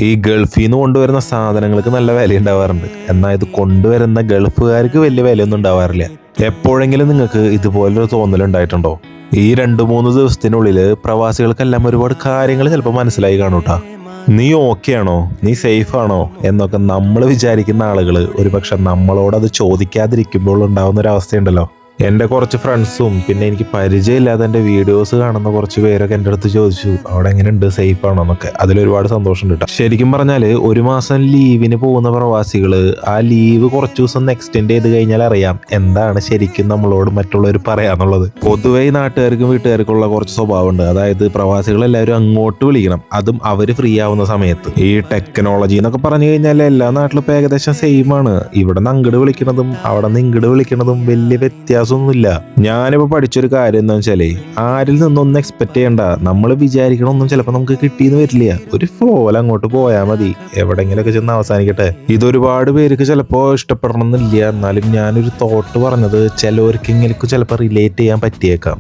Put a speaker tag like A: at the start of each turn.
A: ഈ ഗൾഫിൽ നിന്ന് കൊണ്ടുവരുന്ന സാധനങ്ങൾക്ക് നല്ല വില ഉണ്ടാവാറുണ്ട്. എന്നാൽ ഇത് കൊണ്ടുവരുന്ന ഗൾഫുകാർക്ക് വലിയ വിലയൊന്നും ഉണ്ടാവാറില്ല. എപ്പോഴെങ്കിലും നിങ്ങൾക്ക് ഇതുപോലൊരു തോന്നലുണ്ടായിട്ടുണ്ടോ? ഈ 2-3 ദിവസത്തിനുള്ളിൽ പ്രവാസികൾക്കെല്ലാം ഒരുപാട് കാര്യങ്ങൾ ചിലപ്പോൾ മനസ്സിലായി കാണൂട്ടാ. നീ ഓക്കെ ആണോ, നീ സേഫ് ആണോ എന്നൊക്കെ നമ്മൾ വിചാരിക്കുന്ന ആളുകൾ ഒരുപക്ഷെ നമ്മളോട് അത് ചോദിക്കാതിരിക്കുമ്പോൾ ഉണ്ടാവുന്ന ഒരു അവസ്ഥയുണ്ടല്ലോ. എൻ്റെ കുറച്ച് ഫ്രണ്ട്സും പിന്നെ എനിക്ക് പരിചയമില്ലാതെ എൻ്റെ വീഡിയോസ് കാണുന്ന കുറച്ച് പേരൊക്കെ എൻ്റെ അടുത്ത് ചോദിച്ചു അവിടെ എങ്ങനെയുണ്ട്, സേഫ് ആണോ എന്നൊക്കെ. അതിലൊരുപാട് സന്തോഷമുണ്ട് കേട്ടോ. ശരിക്കും പറഞ്ഞാൽ 1 മാസം ലീവിന് പോകുന്ന പ്രവാസികൾ ആ ലീവ് കുറച്ച് ദിവസം എക്സ്റ്റെൻഡ് ചെയ്ത് കഴിഞ്ഞാൽ അറിയാം എന്താണ് ശരിക്കും നമ്മളോട് മറ്റുള്ളവർ പറയാന്നുള്ളത്. പൊതുവേ നാട്ടുകാർക്കും വീട്ടുകാർക്കുള്ള കുറച്ച് സ്വഭാവമുണ്ട്. അതായത് പ്രവാസികളെല്ലാവരും അങ്ങോട്ട് വിളിക്കണം, അതും അവർ ഫ്രീ ആവുന്ന സമയത്ത്. ഈ ടെക്നോളജി എന്നൊക്കെ പറഞ്ഞു കഴിഞ്ഞാൽ എല്ലാ നാട്ടിലും ഇപ്പം ഏകദേശം സെയിം ആണ്. ഇവിടെ നിന്ന് അങ്ങോട്ട് വിളിക്കണതും അവിടെ നിന്ന് ഇങ്ങോട്ട് വിളിക്കണതും വലിയ വ്യത്യാസം ഒന്നുമില്ല. ഞാനിപ്പോ പഠിച്ചൊരു കാര്യം എന്താ വെച്ചാലേ, ആരിൽ നിന്നൊന്നും എക്സ്പെക്ട് ചെയ്യണ്ട. നമ്മൾ വിചാരിക്കണമൊന്നും ചിലപ്പോൾ നമുക്ക് കിട്ടിയെന്ന് വരില്ല. ഒരു ഫ്ലോയിൽ അങ്ങോട്ട് പോയാൽ മതി, എവിടെങ്കിലൊക്കെ ചെന്ന് അവസാനിക്കട്ടെ. ഇതൊരുപാട് പേർക്ക് ചിലപ്പോൾ ഇഷ്ടപ്പെടണമെന്നില്ല. എന്നാലും ഞാനൊരു തോട്ട് പറഞ്ഞത് ചിലവർക്കെങ്കിലും ചിലപ്പോൾ റിലേറ്റ് ചെയ്യാൻ പറ്റിയേക്കാം.